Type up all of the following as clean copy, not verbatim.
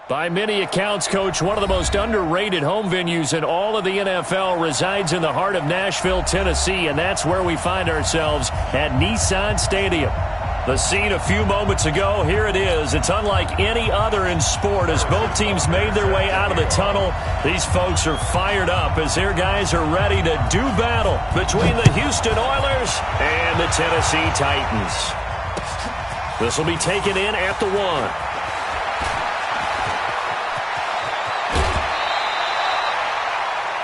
By many accounts, Coach, one of the most underrated home venues in all of the NFL resides in the heart of Nashville, Tennessee, and that's where we find ourselves at Nissan Stadium. The scene a few moments ago, here it is. It's unlike any other in sport as both teams made their way out of the tunnel. These folks are fired up as their guys are ready to do battle between the Houston Oilers and the Tennessee Titans. This will be taken in at the 1.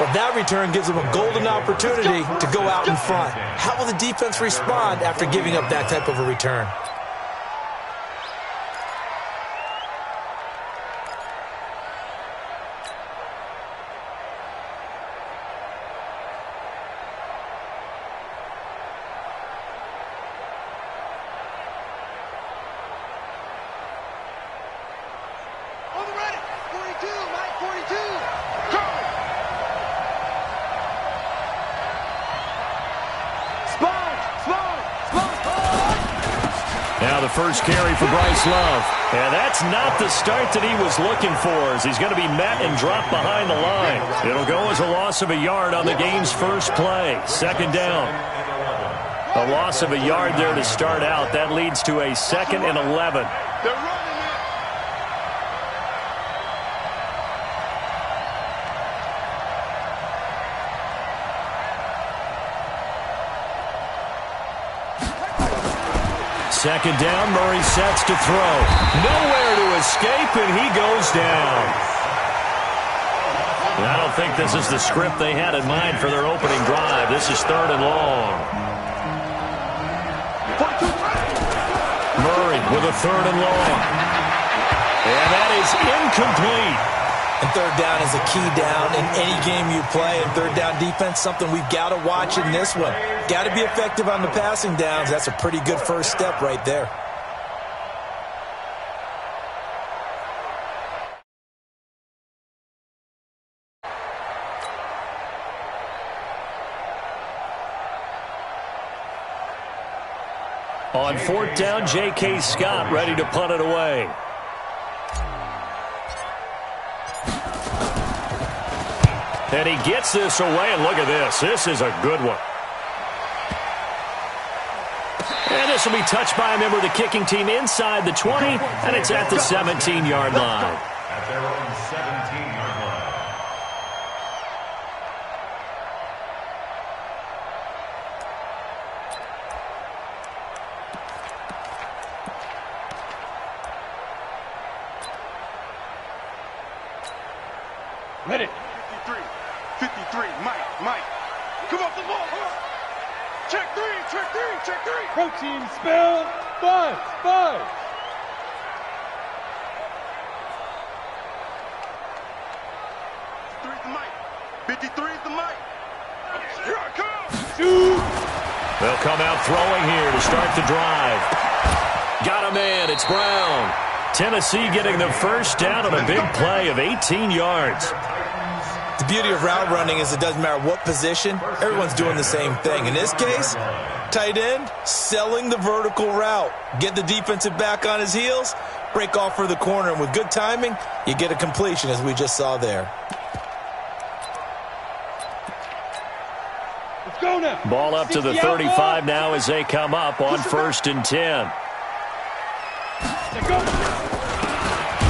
Well, that return gives them a golden opportunity to go out in front. How will the defense respond after giving up that type of a return? Now the first carry for Bryce Love. And that's not the start that he was looking for as he's going to be met and dropped behind the line. It'll go as a loss of a yard on the game's first play. Second down. A loss of a yard there to start out. That leads to a 2nd and 11. Second down, Murray sets to throw. Nowhere to escape, and he goes down. I don't think this is the script they had in mind for their opening drive. This is 3rd and long. Murray with a 3rd and long. And that is incomplete. And 3rd down is a key down in any game you play. And 3rd down defense, something we've got to watch in this one. Got to be effective on the passing downs. That's a pretty good first step right there. On 4th down, J.K. Scott ready to punt it away. And he gets this away, and look at this. This is a good one. And this will be touched by a member of the kicking team inside the 20, and it's at the 17-yard line. At their own 17-yard line. Ready. 53, Mike. Come off the ball. Check three. Protein spell, 5. 53 is the Mike. Here I come. Shoot. They'll come out throwing here to start the drive. Got a man. It's Brown. Tennessee getting the first down on a big play of 18 yards. The beauty of route running is it doesn't matter what position, everyone's doing the same thing. In this case, tight end, selling the vertical route. Get the defensive back on his heels, break off for the corner, and with good timing, you get a completion as we just saw there. Let's go now. Ball up to the 35 now as they come up on 1st and 10.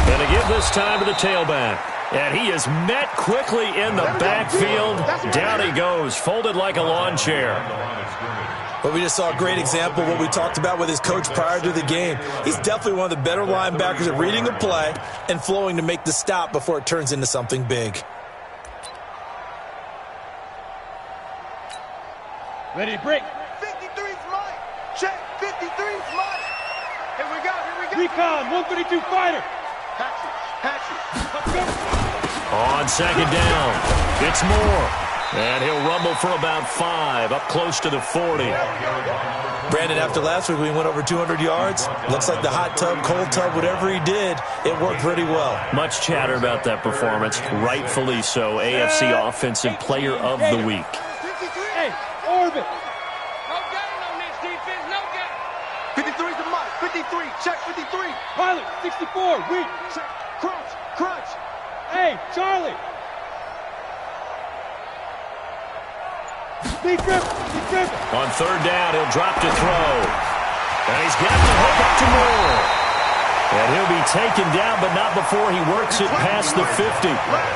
Going to give this time to the tailback. And he is met quickly in the backfield. Down he goes, folded like a lawn chair. But we just saw a great example of what we talked about with his coach prior to the game. He's definitely one of the better linebackers at reading a play and flowing to make the stop before it turns into something big. Ready to break. 53's Mike. Check. 53's Mike. Here we go. Recon, 132 fighter. Let's go. On 2nd down, it's Moore. And he'll rumble for about 5, up close to the 40. Brandon, after last week, we went over 200 yards. Looks like the hot tub, cold tub, whatever he did, it worked pretty well. Much chatter about that performance, rightfully so. AFC Offensive Player of the Week. Hey, orbit. No gain on this defense, no gain. 53's the Mike. 53, check 53. Pilot, 64, weak. Check, crouch. Crunch. Hey, Charlie. Be driven. On third down, he'll drop to throw. And he's got to hook up to Moore. And he'll be taken down, but not before he works it past the 50.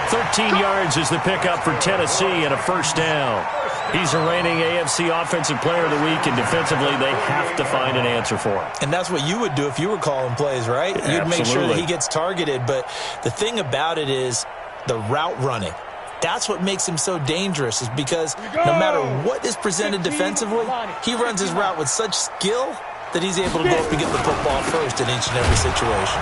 13 yards is the pickup for Tennessee and a first down. He's the reigning AFC Offensive Player of the Week, and defensively they have to find an answer for him. And that's what you would do if you were calling plays, right? Yeah, you'd make sure that he gets targeted. But the thing about it is the route running. That's what makes him so dangerous, is because no matter what is presented defensively, he runs his route with such skill that he's able to go up and get the football first in each and every situation.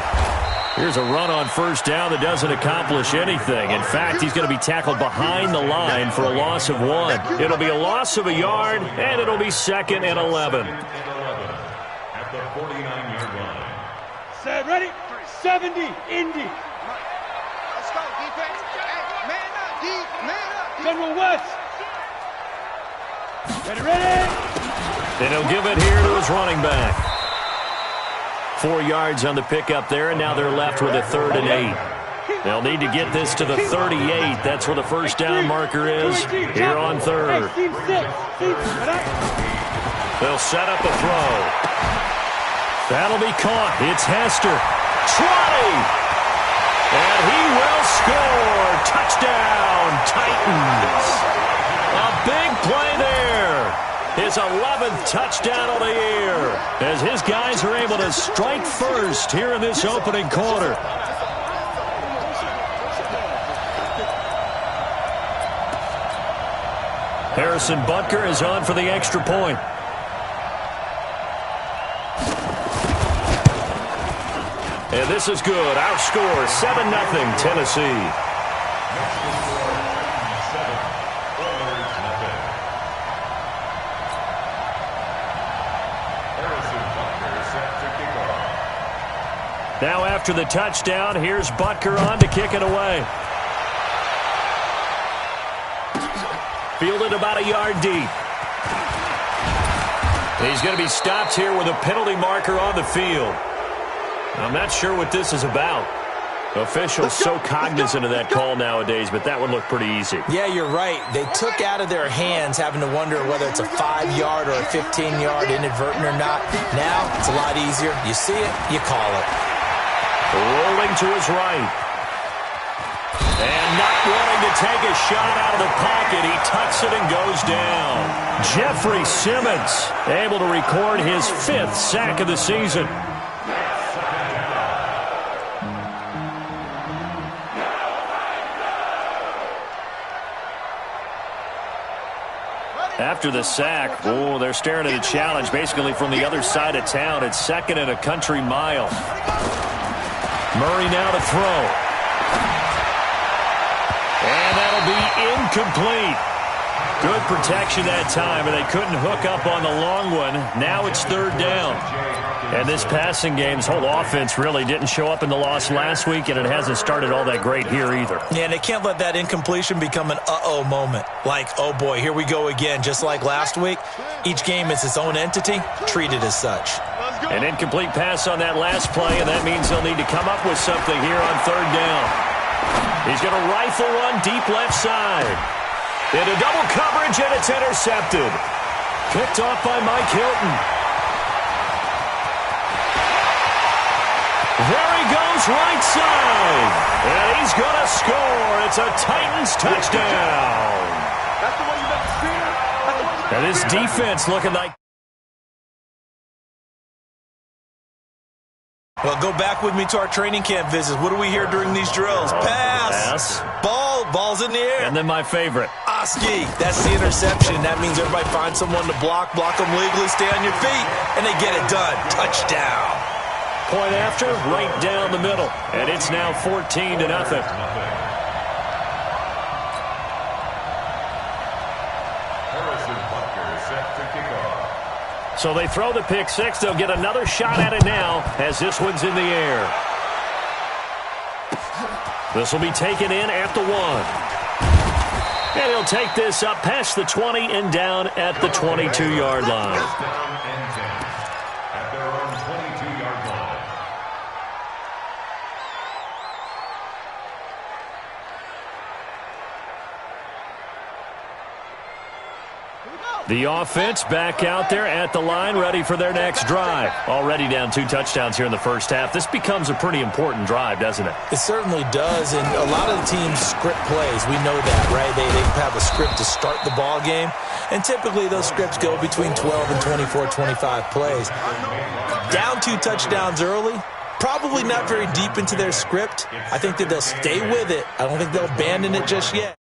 Here's a run on first down that doesn't accomplish anything. In fact, he's going to be tackled behind the line for a loss of 1. It'll be a loss of a yard, and it'll be 2nd and 11. At the 49-yard line. Set, ready? 70, Indy. Let's go, defense. Hey, man up, D. Man up. General West. Ready? And he'll give it here to his running back. 4 yards on the pickup there, and now they're left with a 3rd and 8. They'll need to get this to the 38. That's where the first down marker is here on 3rd. They'll set up a throw. That'll be caught. It's Hester. 20! And he will score. Touchdown, Titans. A big play there. His 11th touchdown of the year, as his guys are able to strike first here in this opening quarter. Harrison Butker is on for the extra point. And this is good. Our score, 7-0 Tennessee. Now after the touchdown, here's Butker on to kick it away. Fielded about a yard deep. He's going to be stopped here with a penalty marker on the field. I'm not sure what this is about. Officials so cognizant of that call nowadays, but that would look pretty easy. Yeah, you're right. They took out of their hands having to wonder whether it's a 5-yard or a 15-yard inadvertent or not. Now it's a lot easier. You see it, you call it. Rolling to his right. And not wanting to take a shot out of the pocket, he tucks it and goes down. Jeffrey Simmons able to record his 5th sack of the season. After the sack, they're staring at a challenge basically from the other side of town. It's 2nd and a country mile. Murray now to throw. And that'll be incomplete. Good protection that time, and they couldn't hook up on the long one. Now it's 3rd down. And this passing game's whole offense really didn't show up in the loss last week, and it hasn't started all that great here either. Yeah, and they can't let that incompletion become an uh-oh moment. Like, oh boy, here we go again. Just like last week, each game is its own entity, treated as such. An incomplete pass on that last play, and that means they'll need to come up with something here on 3rd down. He's going to rifle one deep left side. Into double coverage, and it's intercepted. Picked off by Mike Hilton. There he goes right side. And he's going to score. It's a Titans touchdown. That's the way you make the spear. And this defense looking like... Well, go back with me to our training camp visits. What do we hear during these drills? Pass. Ball's in the air. And then my favorite. Oski. That's the interception. That means everybody finds someone to block them legally, stay on your feet, and they get it done. Touchdown. Point after, right down the middle. And it's now 14-0. Harrison Butker set to kick off. So they throw the pick six. They'll get another shot at it now as this one's in the air. This will be taken in at the 1. And he'll take this up past the 20 and down at the 22-yard line. Down and 10 at their own 22-yard line. The offense back out there at the line, ready for their next drive. Already down 2 touchdowns here in the first half. This becomes a pretty important drive, doesn't it? It certainly does, and a lot of the teams script plays. We know that, right? They have a script to start the ball game, and typically those scripts go between 12 and 24, 25 plays. Down 2 touchdowns early, probably not very deep into their script. I think that they'll stay with it. I don't think they'll abandon it just yet.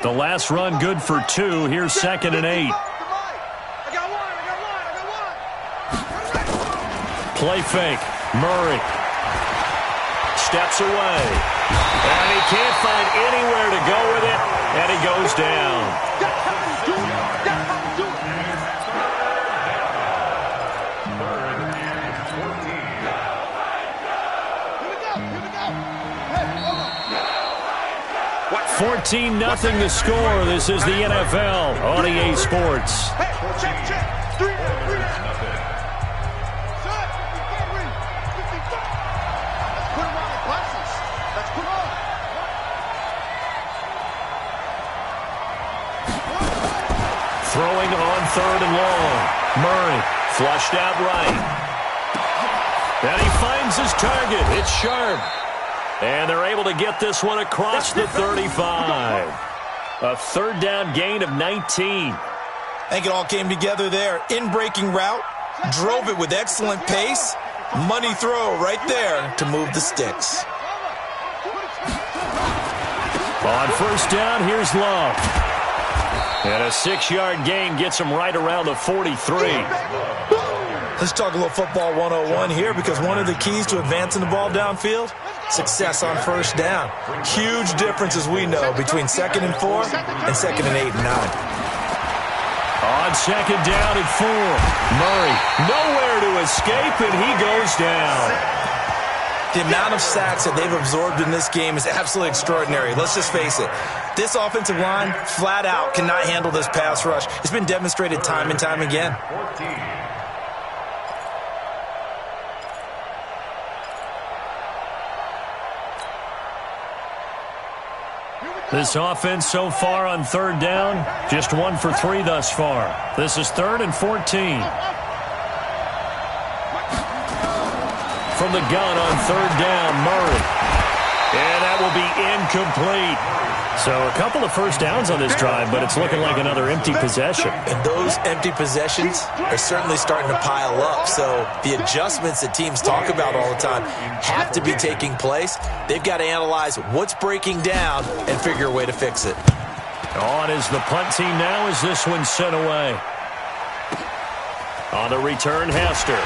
The last run good for 2. Here's 2nd and 8. Play fake. Murray steps away. And he can't find anywhere to go with it. And he goes down. Hey, 14-0 the score. This is the NFL on EA Sports. check. 3 down. Set. Let's put him on the glasses. Let's put him on. Throwing on 3rd and long. Murray flushed out right. And he finds his target. It's Sharp. And they're able to get this one across the 35. A 3rd down gain of 19. I think it all came together there. In-breaking route, drove it with excellent pace. Money throw right there to move the sticks. On 1st down, here's Love. And a 6-yard gain gets him right around the 43. Let's talk a little football 101 here, because one of the keys to advancing the ball downfield, success on 1st down. Huge difference, as we know, between 2nd and 4 and 2nd and 8 and 9. On 2nd down and 4. Murray nowhere to escape, and he goes down. The amount of sacks that they've absorbed in this game is absolutely extraordinary. Let's just face it. This offensive line, flat out, cannot handle this pass rush. It's been demonstrated time and time again. This offense so far on 3rd down, just 1 for 3 thus far. This is 3rd and 14. From the gun on 3rd down, Murray. And that will be incomplete. So a couple of 1st downs on this drive, but it's looking like another empty possession. And those empty possessions are certainly starting to pile up. So the adjustments that teams talk about all the time have to be taking place. They've got to analyze what's breaking down and figure a way to fix it. On is the punt team now as this one's sent away. On the return, Hester.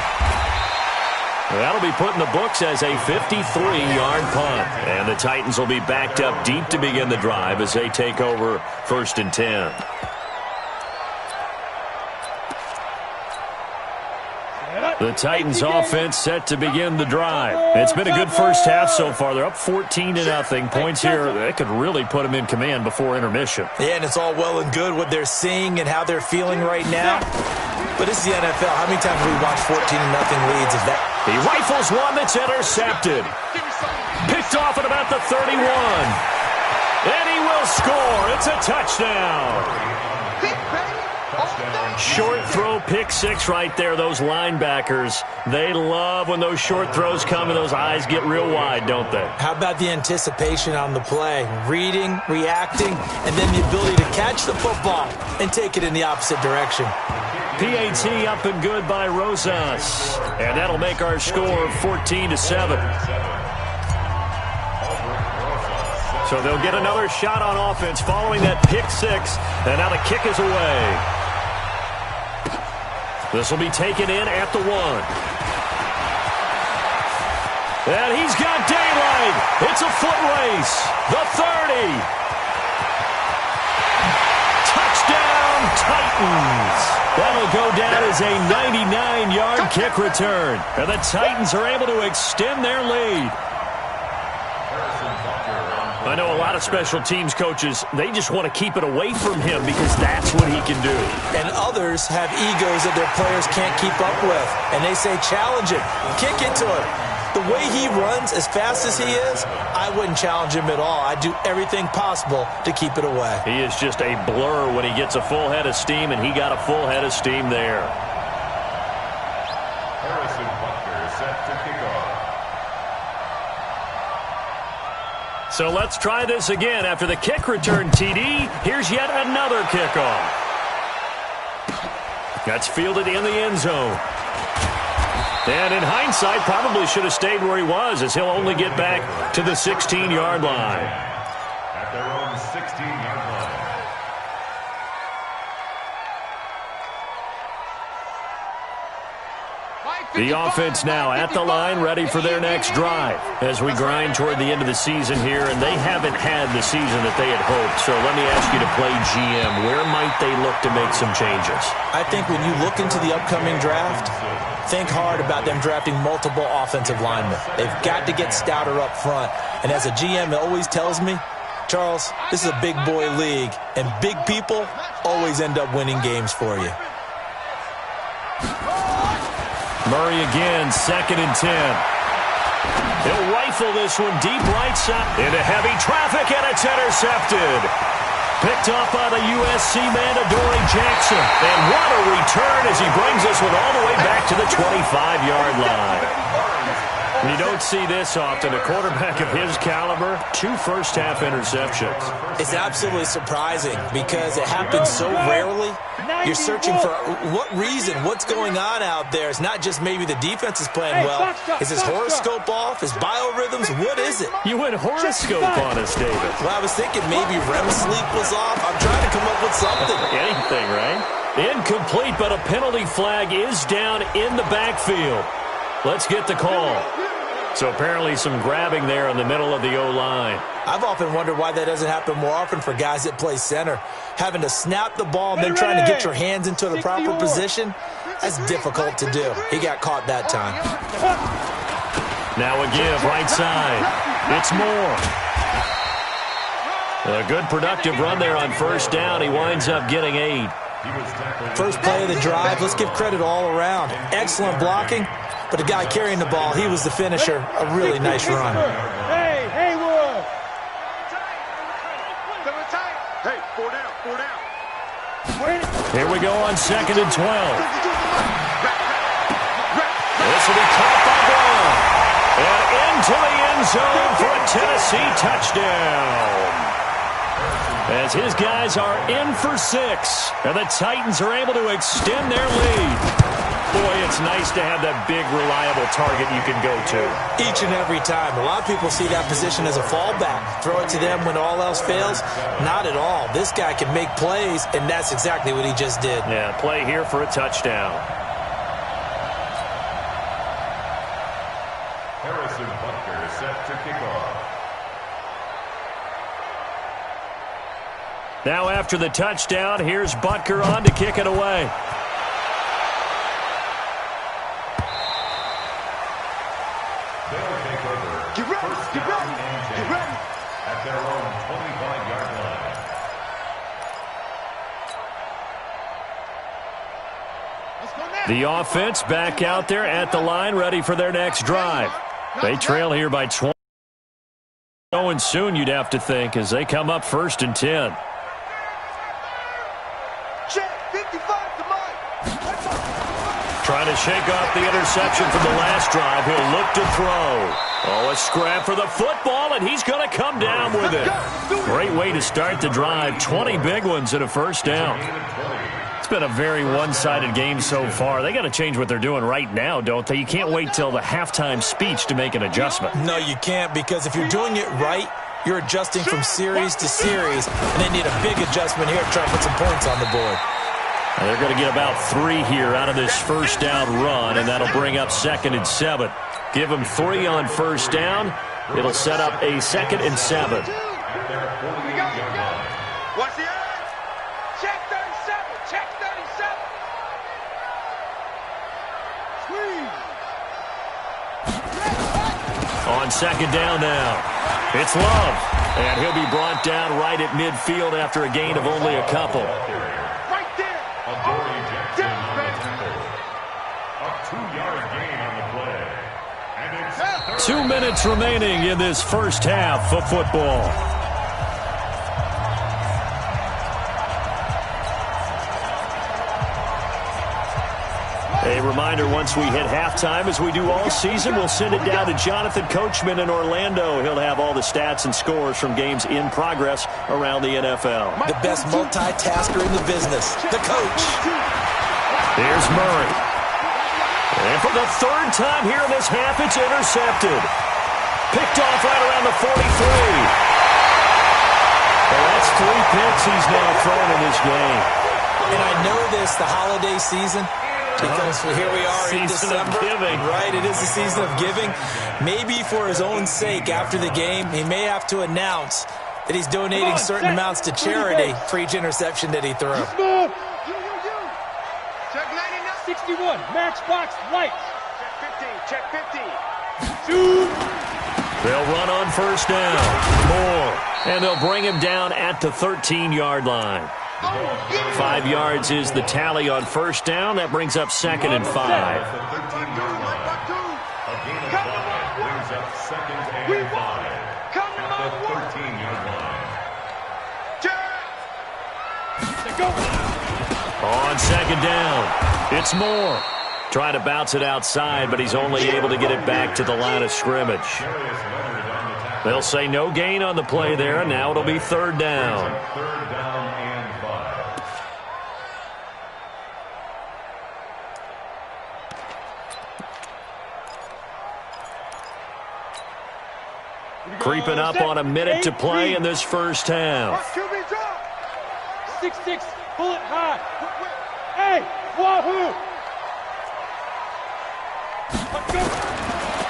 That'll be put in the books as a 53-yard punt. And the Titans will be backed up deep to begin the drive as they take over 1st and 10. The Titans offense set to begin the drive. It's been a good first half so far. They're up 14-0. Points here, that could really put them in command before intermission. Yeah, and it's all well and good what they're seeing and how they're feeling right now. But this is the NFL. How many times have we watched 14-0 leads? Is that... He rifles one that's intercepted. Picked off at about the 31. And he will score. It's a touchdown. Short throw, pick 6 right there. Those linebackers, they love when those short throws come and those eyes get real wide, don't they? How about the anticipation on the play? Reading, reacting, and then the ability to catch the football and take it in the opposite direction. PAT up and good by Rosas. And that'll make our score 14-7. So they'll get another shot on offense following that pick 6. And now the kick is away. This will be taken in at the 1. And he's got daylight. It's a foot race. The 30. Touchdown, Titans. That'll go down as a 99-yard kick return. And the Titans are able to extend their lead. I know a lot of special teams coaches, they just want to keep it away from him because that's what he can do. And others have egos that their players can't keep up with. And they say, challenge him, kick it to him. The way he runs as fast as he is, I wouldn't challenge him at all. I'd do everything possible to keep it away. He is just a blur when he gets a full head of steam, and he got a full head of steam there. Set to kick off. So let's try this again. After the kick return TD, here's yet another kickoff. That's fielded in the end zone. And in hindsight, probably should have stayed where he was, as he'll only get back to the 16-yard line. At their own 16-yard line. The offense now at the line, ready for their next drive as we grind toward the end of the season here, and they haven't had the season that they had hoped. So let me ask you to play GM. Where might they look to make some changes? I think when you look into the upcoming draft, think hard about them drafting multiple offensive linemen. They've got to get stouter up front. And as a GM, it always tells me, Charles, this is a big boy league, and big people always end up winning games for you. Murray again, 2nd and 10. He'll rifle this one deep right side into heavy traffic, and it's intercepted. Picked up by the USC man, Adoree Jackson. And what a return as he brings us with all the way back to the 25-yard line. You don't see this often. A quarterback of his caliber, 2 first-half interceptions. It's absolutely surprising because it happens so rarely. You're searching for what reason, what's going on out there. It's not just maybe the defense is playing well. Is his horoscope off? His biorhythms? What is it? You went horoscope on us, David. Well, I was thinking maybe REM sleep was off. I'm trying to come up with something. Anything, right? Incomplete, but a penalty flag is down in the backfield. Let's get the call. So apparently some grabbing there in the middle of the O-line. I've often wondered why that doesn't happen more often for guys that play center. Having to snap the ball and then trying to get your hands into the proper position, that's difficult to do. He got caught that time. Now a give, right side. It's Moore. A good productive run there on first down. He winds up getting 8. First play of the drive, let's give credit all around. Excellent blocking, but the guy carrying the ball, he was the finisher. A really nice run. Hey, Haywood! Hey, 4 down, 4 down. Here we go on 2nd and 12. This will be caught by Brown. And into the end zone for a Tennessee touchdown. As his guys are in for 6. And the Titans are able to extend their lead. Boy, it's nice to have that big, reliable target you can go to. Each and every time. A lot of people see that position as a fallback. Throw it to them when all else fails. Not at all. This guy can make plays, and that's exactly what he just did. Yeah, play here for a touchdown. Harrison Butker is set to kick off. Now after the touchdown, here's Butker on to kick it away. Get ready, get ready, get ready. At their own 25-yard line. The offense back out there at the line, ready for their next drive. They trail here by 20. Going soon, you'd have to think, as they come up 1st and 10. Check, 55 to Mike. Trying to shake off the interception from the last drive. He'll look to throw. Oh, a scrap for the football, and he's going to come down with it. Great way to start the drive. 20 big ones and a first down. It's been a very one-sided game so far. They got to change what they're doing right now, don't they? You can't wait till the halftime speech to make an adjustment. No, you can't, because if you're doing it right, you're adjusting from series to series, and they need a big adjustment here to try to put some points on the board. And they're going to get about 3 here out of this first down run, and that'll bring up 2nd and 7. Give them 3 on first down. It'll set up a 2nd and 7. Watch the edge. Check 37, check 37. Squeeze. On 2nd down now, it's Love. And he'll be brought down right at midfield after a gain of only a couple. Right there. Down, A 2-yard gain on the play. And it's 2 minutes remaining in this first half of football. A reminder, once we hit halftime, as we do all season, we'll send it down to Jonathan Coachman in Orlando. He'll have all the stats and scores from games in progress around the NFL. The best multitasker in the business, the coach. Here's Murray. And for the third time here in this half, it's intercepted. Picked off right around the 43. Well, that's 3 picks he's now thrown in this game. And I know this, the holiday season, because here we are in December. Right, it is the season of giving. Maybe for his own sake, after the game, he may have to announce that he's donating certain amounts to charity for each interception that he threw. Check 99. 61, matchbox lights. Check 15. Shoot. They'll run on first down. Moore. And they'll bring him down at the 13-yard line. 5 yards is the tally on first down. That brings up 2nd and 5. a 13-yard line. A gain of 5 brings up 2nd and 5 at the 13-yard line. On second down, it's Moore. Trying to bounce it outside, but he's only able to get it back to the line of scrimmage. They'll say no gain on the play there. Now it'll be 3rd down. 3rd down and 5. Creeping up on a minute to play in this first half. 6-6, pull it high. Hey, wahoo!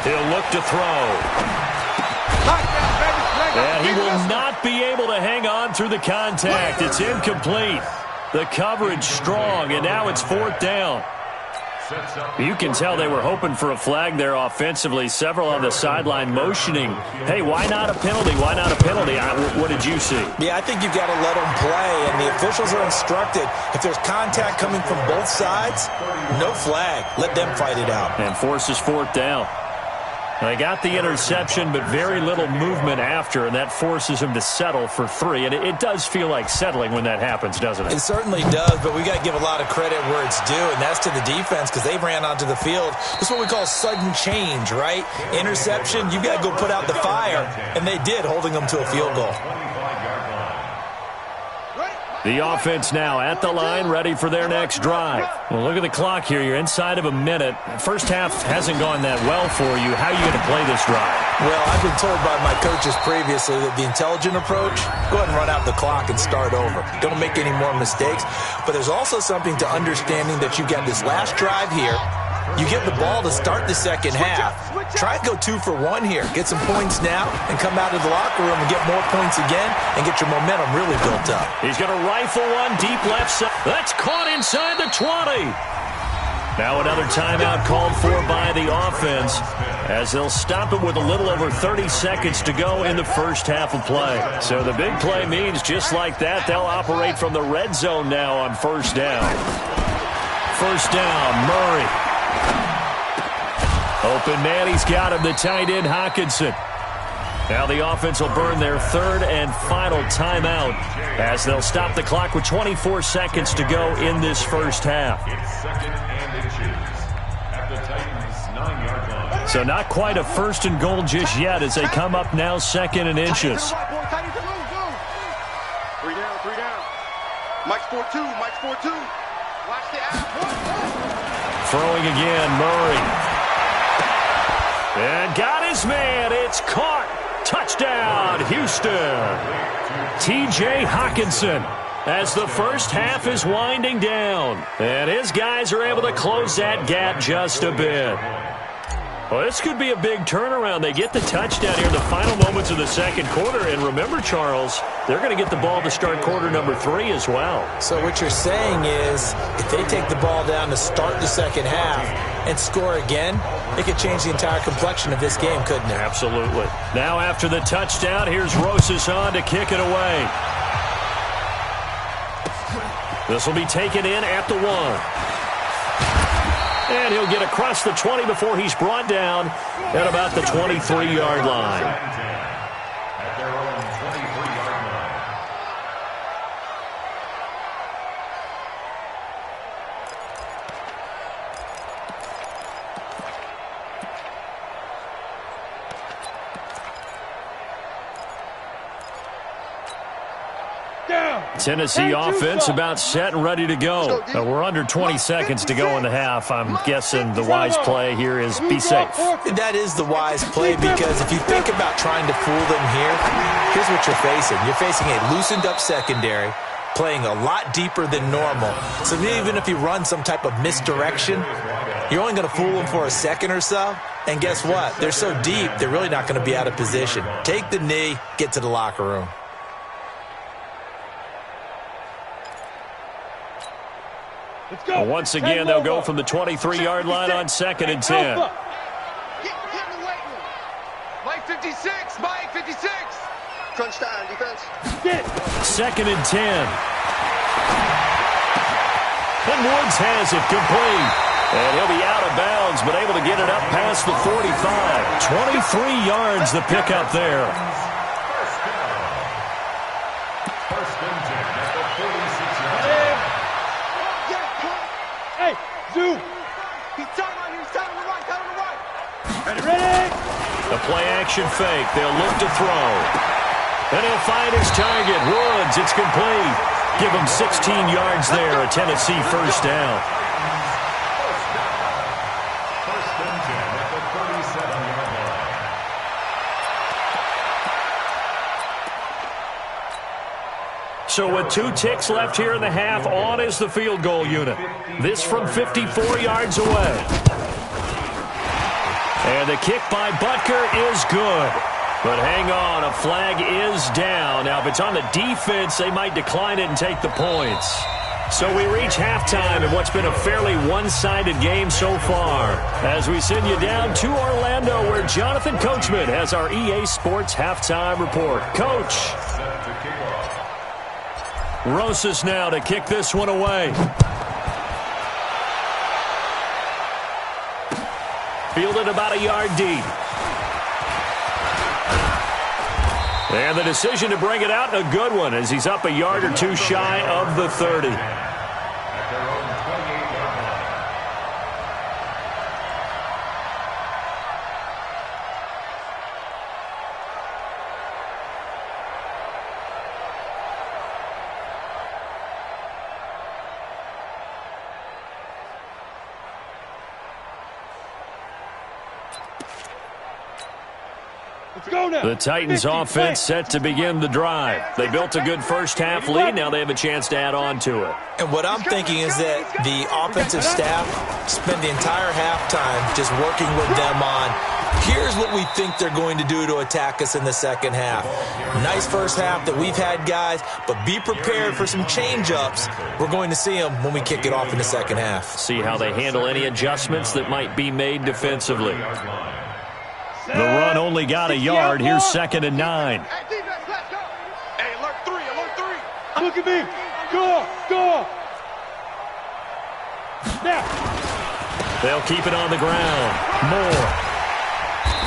He'll look to throw. And he will not be able to hang on through the contact. It's incomplete. The coverage strong, and now it's 4th down. You can tell they were hoping for a flag there offensively. Several on the sideline motioning, hey, why not a penalty? Why not a penalty? What did you see? Yeah, I think you've got to let them play, and the officials are instructed, if there's contact coming from both sides, no flag. Let them fight it out. And forces 4th down. They got the interception, but very little movement after, and that forces him to settle for 3. And it does feel like settling when that happens, doesn't it? It certainly does, but we got to give a lot of credit where it's due, and that's to the defense because they ran onto the field. This is what we call sudden change, right? Interception, you got to go put out the fire, and they did, holding them to a field goal. The offense now at the line, ready for their next drive. Well, look at the clock here. You're inside of a minute. First half hasn't gone that well for you. How are you going to play this drive? Well, I've been told by my coaches previously that the intelligent approach, go ahead and run out the clock and start over. Don't make any more mistakes. But there's also something to understanding that you got this last drive here. You get the ball to start the second half. Try and go 2 for 1 here. Get some points now and come out of the locker room and get more points again and get your momentum really built up. He's going to rifle one deep left side. That's caught inside the 20. Now another timeout called for by the offense as they'll stop it with a little over 30 seconds to go in the first half of play. So the big play means just like that, they'll operate from the red zone now on first down. First down, Murray. Open man, he's got him, the tight end, Hockenson. Now the offense will burn their 3rd and final timeout as they'll stop the clock with 24 seconds to go in this first half. It's 2nd and inches at the Titans' 9-yard line. So not quite a 1st and goal just yet as they come up now 2nd and inches. 3 down. Mike's 4-2. Watch the out. Throwing again, Murray. And got his man. It's caught. Touchdown, Houston. T.J. Hockenson as the first half is winding down. And his guys are able to close that gap just a bit. Well, this could be a big turnaround. They get the touchdown here in the final moments of the second quarter. And remember, Charles, they're going to get the ball to start quarter number 3 as well. So what you're saying is if they take the ball down to start the second half and score again, it could change the entire complexion of this game, couldn't it? Absolutely. Now after the touchdown, here's Rosas on to kick it away. This will be taken in at the 1. And he'll get across the 20 before he's brought down at about the 23-yard line. At their own 23-yard line. Tennessee offense about set and ready to go. We're under 20 seconds to go in the half. I'm guessing the wise play here is be safe. That is the wise play because if you think about trying to fool them here, here's what you're facing. You're facing a loosened up secondary, playing a lot deeper than normal. So even if you run some type of misdirection, you're only going to fool them for a second or so. And guess what? They're so deep, they're really not going to be out of position. Take the knee, get to the locker room. Well, once again, they'll go from the 23-yard line on 2nd and 10. Mike 56, Mike 56. Crunch time, defense. 2nd and 10. And Woods has it complete. And he'll be out of bounds, but able to get it up past the 45. 23 yards the pickup there. First and 10 at the 46-yard line. Hey, Zoo. He's time on you. He's time on the right. Time on the right. Ready? The play-action fake. They'll look to throw. And he'll find his target. Woods, it's complete. Give him 16 yards there. A Tennessee first down. First and 10 at the 37-yard line. So with 2 ticks left here in the half, on is the field goal unit. This from 54 yards away. And the kick by Butker is good. But hang on, a flag is down. Now, if it's on the defense, they might decline it and take the points. So we reach halftime in what's been a fairly one-sided game so far. As we send you down to Orlando, where Jonathan Coachman has our EA Sports halftime report. Coach. Set to kick off. Rosas now to kick this one away. Fielded about a yard deep. And the decision to bring it out, a good one, as he's up a yard or 2 shy of the 30. At their own 28-yard line. Let's go now. The Titans offense set to begin the drive. They built a good first half lead. Now they have a chance to add on to it. And what I'm thinking is that the offensive staff spend the entire halftime just working with them on, here's what we think they're going to do to attack us in the second half. Nice first half that we've had, guys, but be prepared for some change-ups. We're going to see them when we kick it off in the second half. See how they handle any adjustments that might be made defensively. The run only got a yard. Here's 2nd and 9. Hey, defense, let's go. Hey, alert 3, alert 3. Look at me. Go. Now. They'll keep it on the ground. Moore.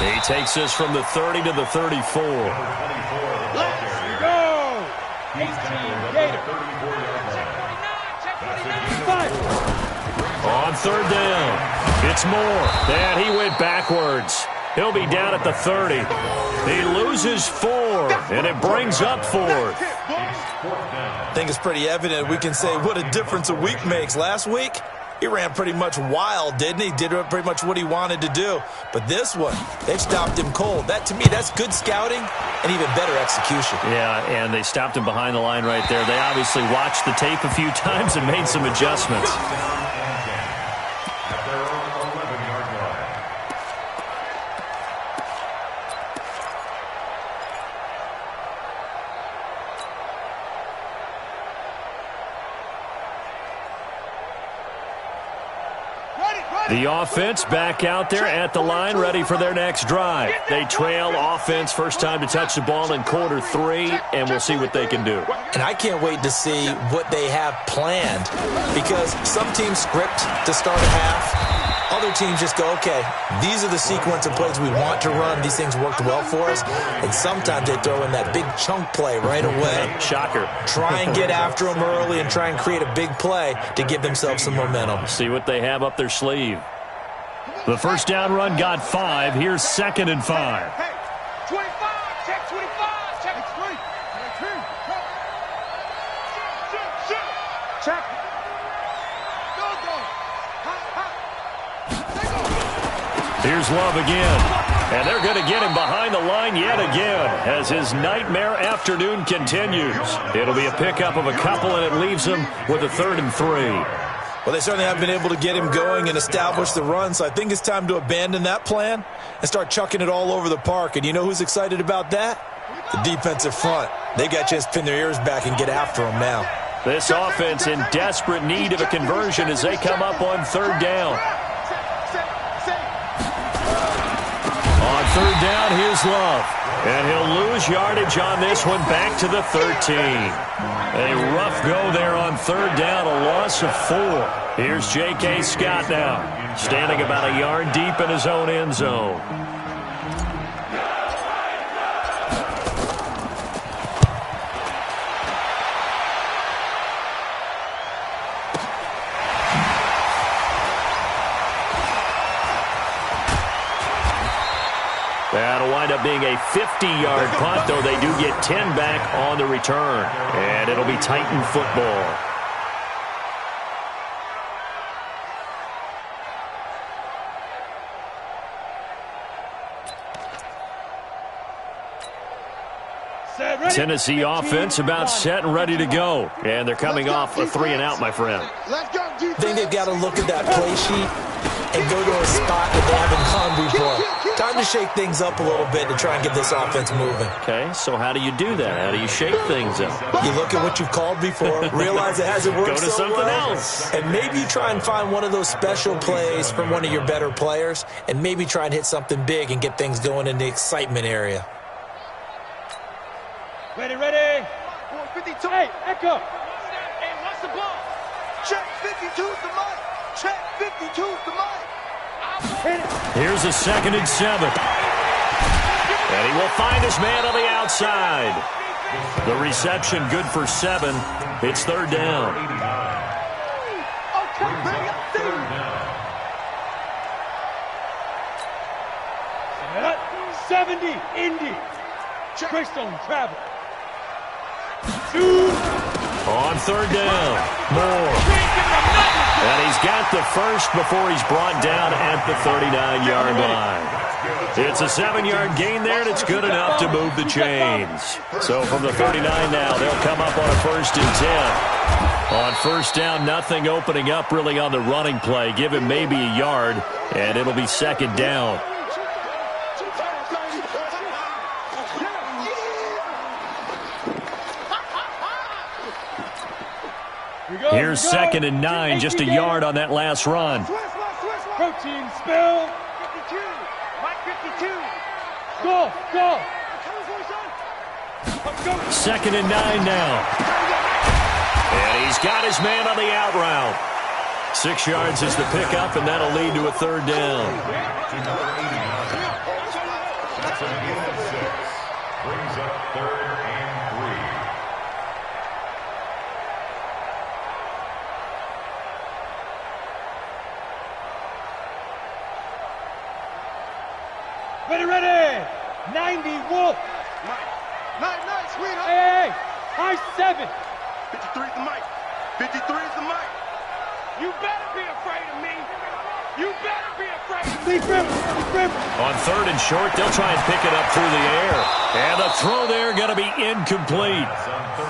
He takes this from the 30 to the 34. Let's go. 18, Gator. 34-yard line. On 3rd down, it's Moore. And he went backwards. He'll be down at the 30. He loses 4, and it brings up 4th. I think it's pretty evident we can say what a difference a week makes. Last week, he ran pretty much wild, didn't he? Did pretty much what he wanted to do. But this one, they've stopped him cold. That, to me, that's good scouting and even better execution. Yeah, and they stopped him behind the line right there. They obviously watched the tape a few times and made some adjustments. At their own 11-yard line. The offense back out there at the line, ready for their next drive. They trail offense, first time to touch the ball in quarter 3, and we'll see what they can do. And I can't wait to see what they have planned, because some teams script to start a half. Other teams just go, okay, these are the sequence of plays we want to run. These things worked well for us. And sometimes they throw in that big chunk play right away. Shocker. Try and get after them early and try and create a big play to give themselves some momentum. See what they have up their sleeve. The first down run got 5. Here's 2nd and 5. Hey, 25, check 25, check 3. Check. Here's Love again. And they're going to get him behind the line yet again as his nightmare afternoon continues. It'll be a pickup of a couple, and it leaves him with a 3rd and 3. Well, they certainly have been able to get him going and establish the run, so I think it's time to abandon that plan and start chucking it all over the park. And you know who's excited about that? The defensive front. They got a chance to pin their ears back and get after him now. This offense in desperate need of a conversion as they come up on 3rd down. On 3rd down, here's Love. And he'll lose yardage on this one, back to the 13. A rough go there on 3rd down, a loss of 4. Here's J.K. Scott now, standing about a yard deep in his own end zone. That'll wind up being a 50-yard punt, though they do get 10 back on the return. And it'll be Titan football. Tennessee offense about set and ready to go. And they're coming off a 3-and-out, my friend. I think they've got to look at that play sheet and go to a spot that they haven't gone before. Time to shake things up a little bit to try and get this offense moving. Okay, so how do you do that? How do you shake things up? You look at what you've called before, realize it hasn't worked so so something well, else. and maybe you try and find one of those special plays from one of your better players, and maybe try and hit something big and get things going in the excitement area. Ready. 52. Hey, Echo. Hey, what's the ball? Check 52's the mic. Check 52's the mic. Here's a 2nd and 7. And he will find his man on the outside. The reception good for 7. It's 3rd down. Okay, bring up 70, Indy. Crystal travel. On 3rd down, Moore. And he's got the first before he's brought down at the 39-yard line. It's a 7-yard gain there, and it's good enough to move the chains. So from the 39 now, they'll come up on a 1st and 10. On 1st down, nothing opening up really on the running play. Give him maybe a yard, and it'll be 2nd down. Here's 2nd and 9, just a yard on that last run. Protein spill. 52. Mike 52. Go. 2nd and 9 now. And he's got his man on the out route. 6 yards is the pickup, and that'll lead to a 3rd down. Brings up 3rd and 3. Ready. 90, Wolf. Nice, sweetheart. Hey, high 7. 53 is the mic. 53 is the mic. You better be afraid of me. You better be afraid of me. On 3rd and short, they'll try and pick it up through the air. And the throw there going to be incomplete.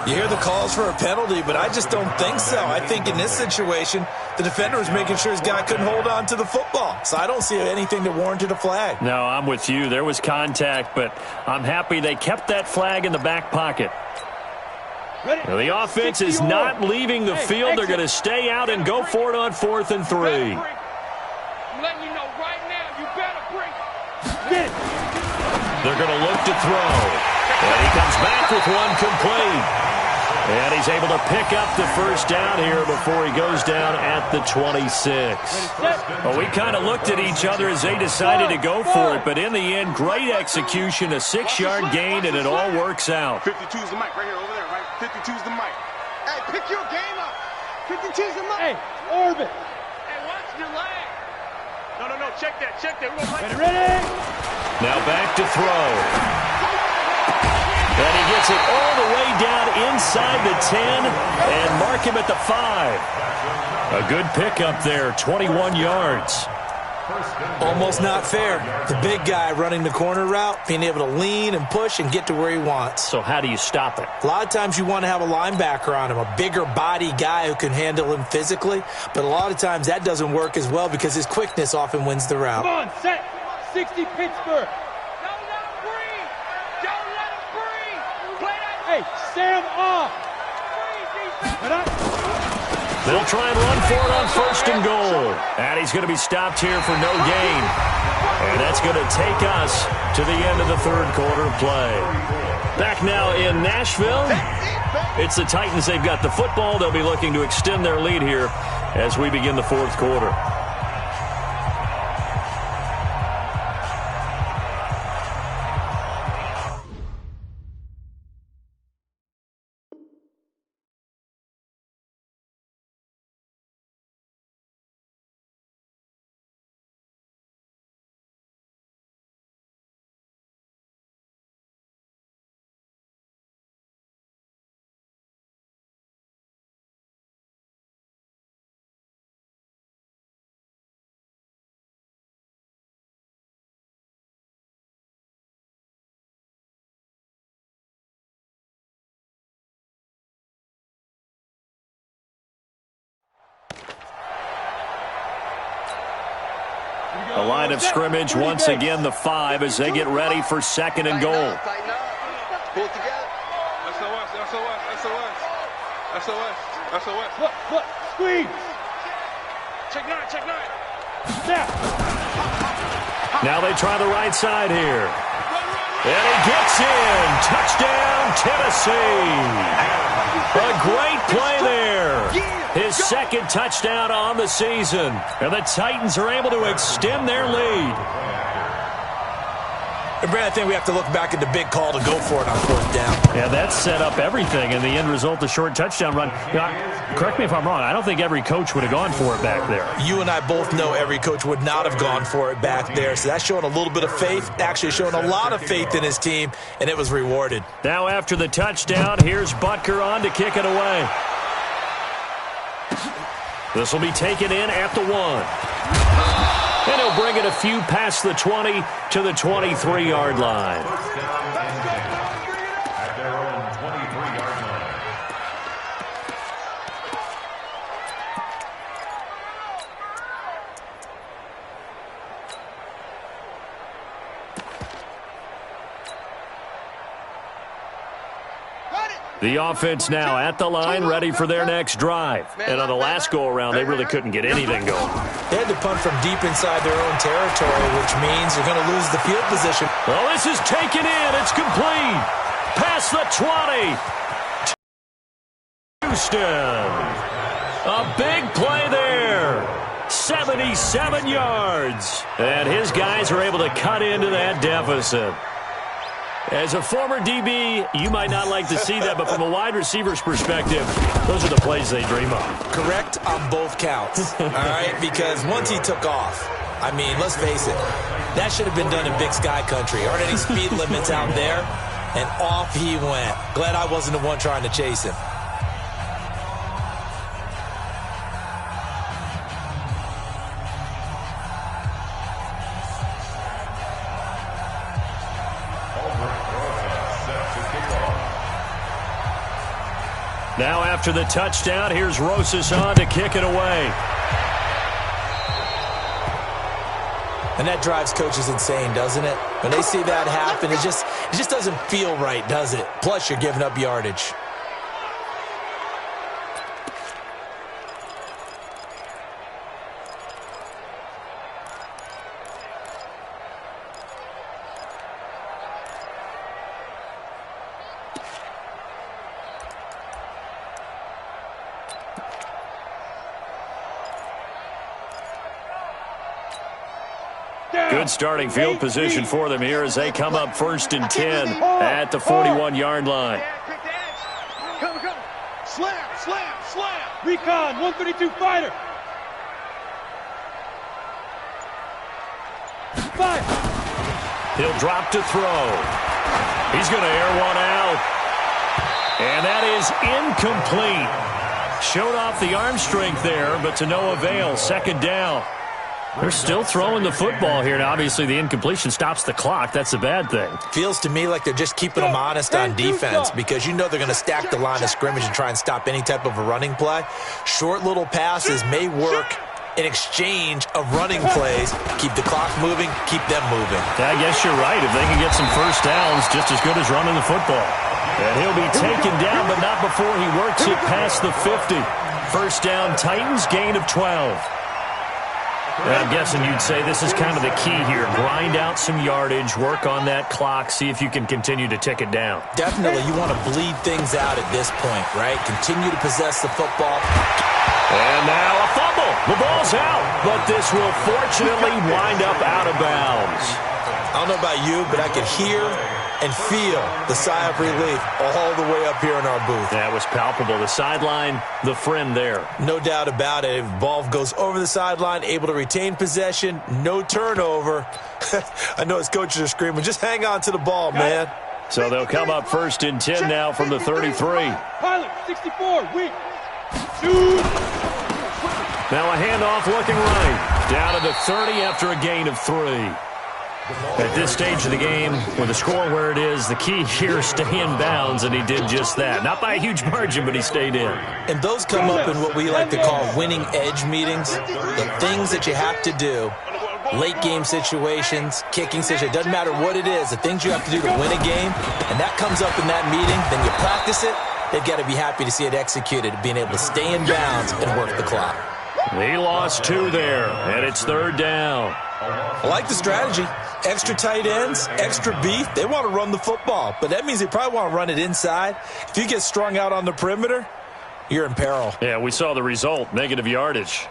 You hear the calls for a penalty, but I just don't think so. I think in this situation, the defender was making sure his guy couldn't hold on to the football. So I don't see anything that warranted a flag. No, I'm with you. There was contact, but I'm happy they kept that flag in the back pocket. Now, the offense is not leaving the field. They're going to stay out and go for it on 4th and 3. They're going to look to throw. And he comes back with one complete. And he's able to pick up the first down here before he goes down at the 26. Well, we kind of looked at each other as they decided to go for it, but in the end, great execution, a 6-yard gain, and it all works out. 52's the mic right here, over there, right? 52's the mic. Hey, pick your game up. 52's the mic. Hey, orbit. Hey, watch your leg. No, check that. We're gonna Ready? Now back to throw. And he gets it all the way down inside the 10 and mark him at the 5. A good pickup there, 21 yards. Almost not fair. The big guy running the corner route, being able to lean and push and get to where he wants. So how do you stop it? A lot of times you want to have a linebacker on him, a bigger body guy who can handle him physically, but a lot of times that doesn't work as well because his quickness often wins the route. Come on, set. 60 Pittsburgh. Hey, Sam off. They'll try and run for it on 1st and goal. And he's going to be stopped here for no gain. And that's going to take us to the end of the 3rd quarter play. Back now in Nashville. It's the Titans. They've got the football. They'll be looking to extend their lead here as we begin the 4th quarter. A line of scrimmage, once again the 5 as they get ready for 2nd and goal. Pull it together. SOS. Look, squeeze. Check 9. Step. Now they try the right side here. And he gets in. Touchdown, Tennessee. A great play there. His 2nd touchdown on the season. And the Titans are able to extend their lead. And Brad, I think we have to look back at the big call to go for it on 4th down. Yeah, that set up everything, and the end result, the short touchdown run. Correct me if I'm wrong, I don't think every coach would have gone for it back there. You and I both know every coach would not have gone for it back there, so that's showing a little bit of faith, actually showing a lot of faith in his team, and it was rewarded. Now after the touchdown, here's Butker on to kick it away. This will be taken in at the 1. And he'll bring it a few past the 20 to the 23-yard line. At their own 23-yard line. The offense now at the line, ready for their next drive. And on the last go-around, they really couldn't get anything going. They had to punt from deep inside their own territory, which means they're going to lose the field position. Well, this is taken in. It's complete. Past the 20. Houston. A big play there. 77 yards. And his guys are able to cut into that deficit. As a former DB, you might not like to see that, but from a wide receiver's perspective, those are the plays they dream of. Correct on both counts, all right? Because once he took off, I mean, let's face it, that should have been done in Big Sky Country. Aren't any speed limits out there? And off he went. Glad I wasn't the one trying to chase him. Now after the touchdown, here's Rosas on to kick it away. And that drives coaches insane, doesn't it? When they see that happen, it just doesn't feel right, does it? Plus, you're giving up yardage. Good starting field position for them here as they come up 1st and 10 at the 41-yard line. Come. Slam. Recon, 132 fighter. 5. He'll drop to throw. He's going to air one out. And that is incomplete. Showed off the arm strength there, but to no avail. 2nd down. They're still throwing the football here. Now, obviously, the incompletion stops the clock. That's a bad thing. Feels to me like they're just keeping them honest on defense because you know they're going to stack the line of scrimmage and try and stop any type of a running play. Short little passes may work in exchange of running plays. Keep the clock moving, keep them moving. I guess you're right. If they can get some first downs, just as good as running the football. And he'll be taken down, but not before he works it past the 50. 1st down, Titans, gain of 12. And I'm guessing you'd say this is kind of the key here. Grind out some yardage, work on that clock, see if you can continue to tick it down. Definitely, you want to bleed things out at this point, right? Continue to possess the football. And now a fumble. The ball's out, but this will fortunately wind up out of bounds. I don't know about you, but I could hear and feel the sigh of relief all the way up here in our booth. That was palpable. The sideline, the friend there. No doubt about it. If the ball goes over the sideline, able to retain possession, no turnover. I know his coaches are screaming, just hang on to the ball, man. So they'll come up 1st and 10 now from the 33. Pilot, 64, weak. Shoot. Now a handoff looking right. Down to the 30 after a gain of 3. At this stage of the game, with the score where it is, the key here is stay in bounds, and he did just that. Not by a huge margin, but he stayed in. And those come up in what we like to call winning edge meetings. The things that you have to do, late game situations, kicking situations, doesn't matter what it is, the things you have to do to win a game, and that comes up in that meeting, then you practice it, they've got to be happy to see it executed, being able to stay in bounds and work the clock. He lost 2 there, and it's 3rd down. I like the strategy. Extra tight ends, extra beef. They want to run the football, but that means they probably want to run it inside. If you get strung out on the perimeter, you're in peril. Yeah, we saw the result, negative yardage.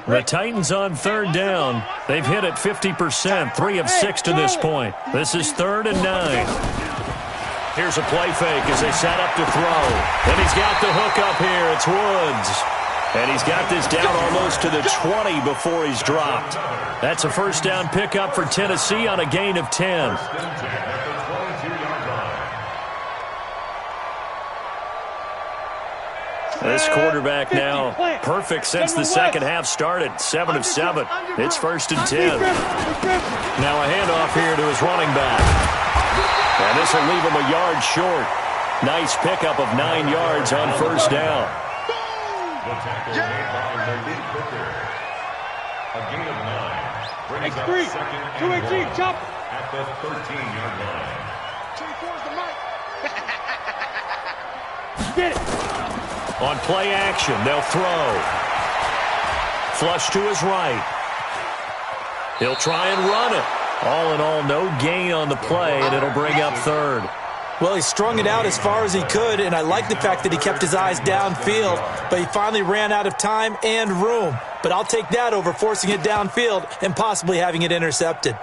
The Titans on 3rd down. They've hit it 50%, 3 of 6 to this point. This is 3rd and 9. Here's a play fake as they set up to throw. And he's got the hook up here. It's Woods. And he's got this down almost to the 20 before he's dropped. That's a 1st down pickup for Tennessee on a gain of 10. This quarterback now perfect since the 2nd half started. 7 of 7. It's 1st and 10. Now a handoff here to his running back. And this will leave him a yard short. Nice pickup of 9 yards on 1st down. The tackle made by the lead kicker. A gain of 9. Brings up 2nd and 1 chop at the 13-yard line. 24's the mic. Get it. On play action, they'll throw. Flush to his right. He'll try and run it. All in all, no gain on the play, and it'll bring up 3rd. Well, he strung it out as far as he could, and I like the fact that he kept his eyes downfield, but he finally ran out of time and room. But I'll take that over forcing it downfield and possibly having it intercepted.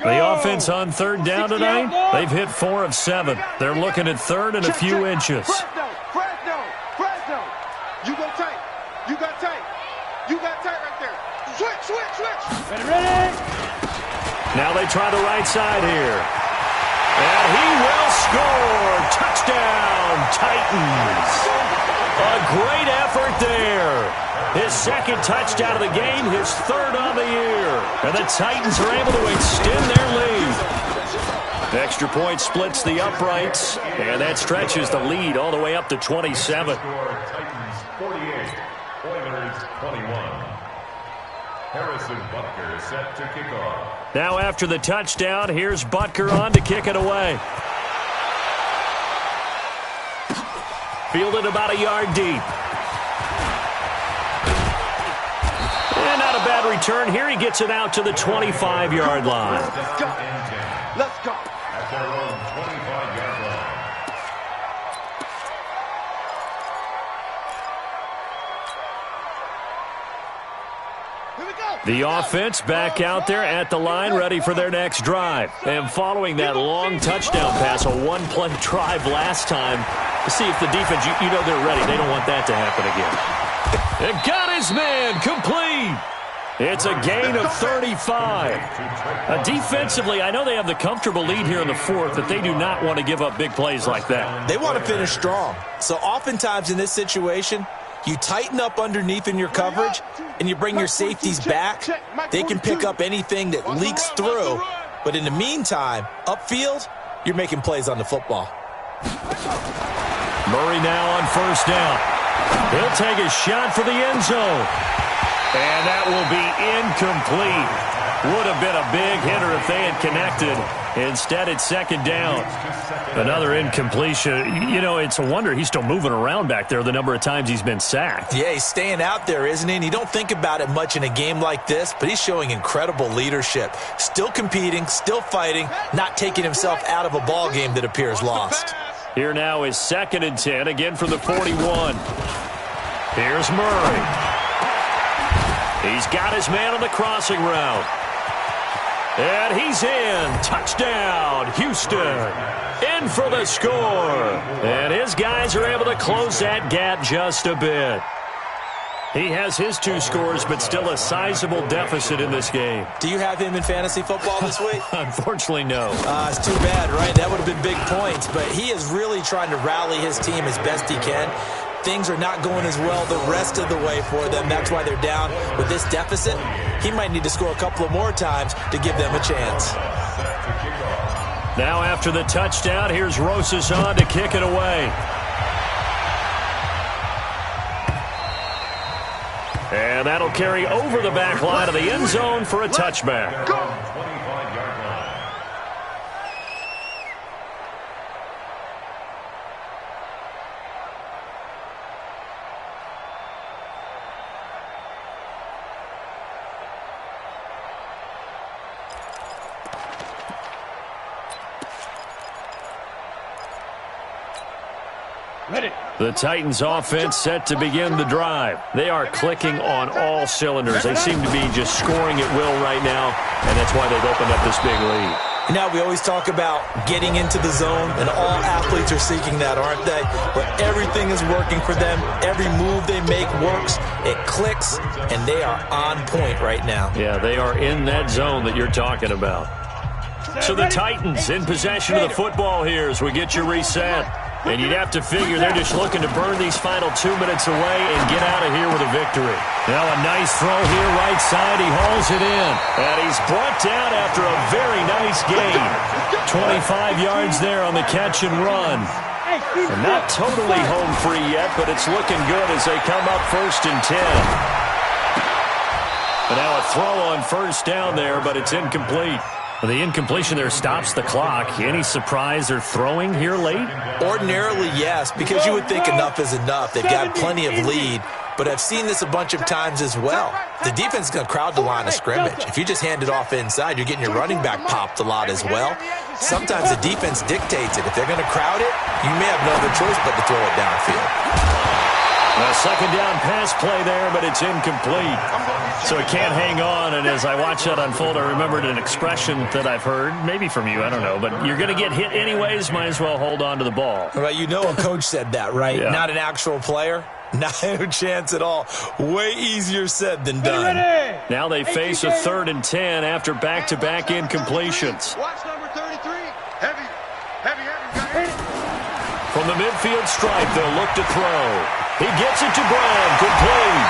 The offense on 3rd down tonight, they've hit 4 of 7. They're looking at 3rd and a few inches. Fresno. You go tight. You got tight. You got tight right there. Switch. Ready. Now they try the right side here. And he will score. Touchdown, Titans. A great effort there. His 2nd touchdown of the game, his 3rd on the year. And the Titans are able to extend their lead. Extra point splits the uprights, and that stretches the lead all the way up to 27. Titans 48, Oilers 21. Now after the touchdown, here's Butker on to kick it away. Fielded about a yard deep. And not a bad return. Here he gets it out to the 25-yard line. Let's go. Let's go. At their own 25-yard line. The offense back out there at the line, ready for their next drive. And following that long touchdown pass, a one-play drive last time, to see if the defense, you know they're ready. They don't want that to happen again. It got his man complete. It's a gain of 35. Defensively, I know they have the comfortable lead here in the fourth, but they do not want to give up big plays like that. They want to finish strong. So oftentimes in this situation, you tighten up underneath in your coverage, and you bring your safeties back. They can pick up anything that leaks through. But in the meantime, upfield, you're making plays on the football. Murray now on first down. He'll take a shot for the end zone. And that will be incomplete. Would have been a big hitter if they had connected. Instead, it's second down. Another incompletion. You know, it's a wonder he's still moving around back there the number of times he's been sacked. Yeah, he's staying out there, isn't he? And you don't think about it much in a game like this, but he's showing incredible leadership. Still competing, still fighting, not taking himself out of a ball game that appears lost. Here now is 2nd and 10, again from the 41. Here's Murray. He's got his man on the crossing route. And he's in. Touchdown, Houston. In for the score. And his guys are able to close that gap just a bit. He has his 2 scores, but still a sizable deficit in this game. Do you have him in fantasy football this week? Unfortunately, no. It's too bad, right? That would have been big points. But he is really trying to rally his team as best he can. Things are not going as well the rest of the way for them. That's why they're down with this deficit. He might need to score a couple of more times to give them a chance. Now after the touchdown, here's Rosas on to kick it away. And that'll carry over the back line of the end zone for a touchback. The Titans offense set to begin the drive. They are clicking on all cylinders. They seem to be just scoring at will right now, and that's why they've opened up this big lead. Now, we always talk about getting into the zone, and all athletes are seeking that, aren't they? But everything is working for them. Every move they make works. It clicks, and they are on point right now. Yeah, they are in that zone that you're talking about. So the Titans in possession of the football here as we get you reset. And you'd have to figure they're just looking to burn these final 2 minutes away and get out of here with a victory. Now a nice throw here, right side. He hauls it in. And he's brought down after a very nice gain. 25 yards there on the catch and run. And not totally home free yet, but it's looking good as they come up 1st and 10. And now a throw on first down there, but it's incomplete. The incompletion there stops the clock. Any surprise they're throwing here late? Ordinarily, yes, because you would think enough is enough. They've got plenty of lead, but I've seen this a bunch of times as well. The defense is going to crowd the line of scrimmage. If you just hand it off inside, you're getting your running back popped a lot as well. Sometimes the defense dictates it. If they're going to crowd it, you may have no other choice but to throw it downfield. A second down pass play there, but it's incomplete. So it can't hang on, and as I watch that unfold, I remembered an expression that I've heard, maybe from you, I don't know, but you're going to get hit anyways, might as well hold on to the ball. Well, you know a coach said that, right? Yeah. Not an actual player. Not a chance at all. Way easier said than done. Now they face a 3rd and 10 after back-to-back incompletions. Watch number 33. Heavy. From the midfield stripe, they'll look to throw. He gets it to Brown, complete.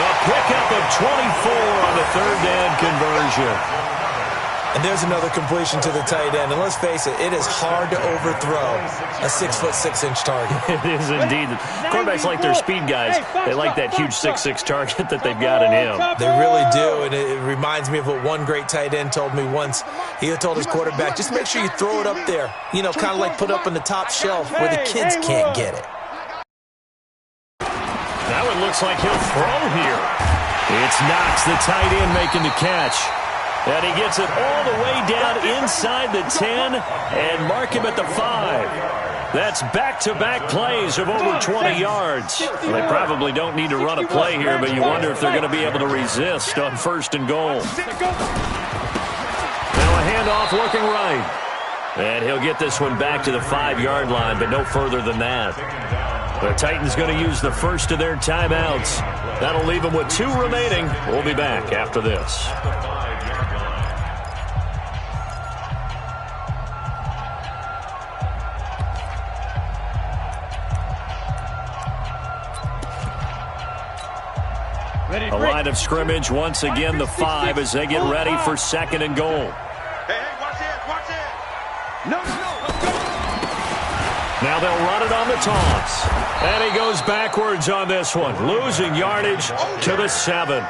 A pickup of 24 on the 3rd down conversion. And there's another completion to the tight end. And let's face it, it is hard to overthrow a 6'6" target. It is indeed. Quarterbacks like their speed guys. They like that huge 6'6" target that they've got in him. They really do, and it reminds me of what one great tight end told me once. He told his quarterback, just make sure you throw it up there. You know, kind of like put up on the top shelf where the kids can't get it. Now it looks like he'll throw here. It's Knox, the tight end, making the catch. And he gets it all the way down inside the 10 and mark him at the 5. That's back-to-back plays of over 20 yards. They probably don't need to run a play here, but you wonder if they're going to be able to resist on 1st and goal. Now a handoff looking right. And he'll get this one back to the 5-yard line, but no further than that. The Titans going to use the first of their timeouts. That'll leave them with 2 remaining. We'll be back after this. A line of scrimmage once again, the 5 as they get ready for 2nd and goal. Hey, watch it. No. Now they'll run it on the toss. And he goes backwards on this one, losing yardage to the 7.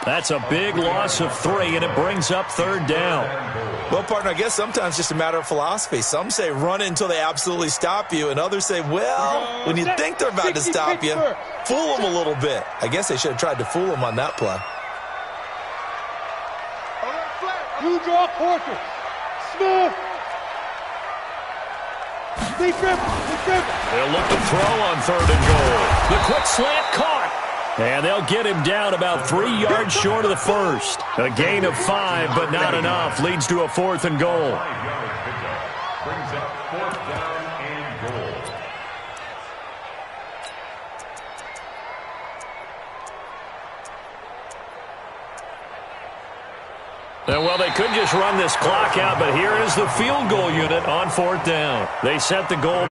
That's a big loss of 3, and it brings up 3rd down. Well, partner, I guess sometimes it's just a matter of philosophy. Some say run until they absolutely stop you, and others say, well, when you think they're about to stop you, fool them a little bit. I guess they should have tried to fool them on that play. You draw quarter. Smith. They'll look to throw on 3rd and goal. The quick slant caught. And they'll get him down about 3 yards short of the 1st. A gain of 5, but not enough. Leads to a 4th and goal. Brings up 4th down and goal. And well, they could just run this clock out, but here is the field goal unit on 4th down. They set the goal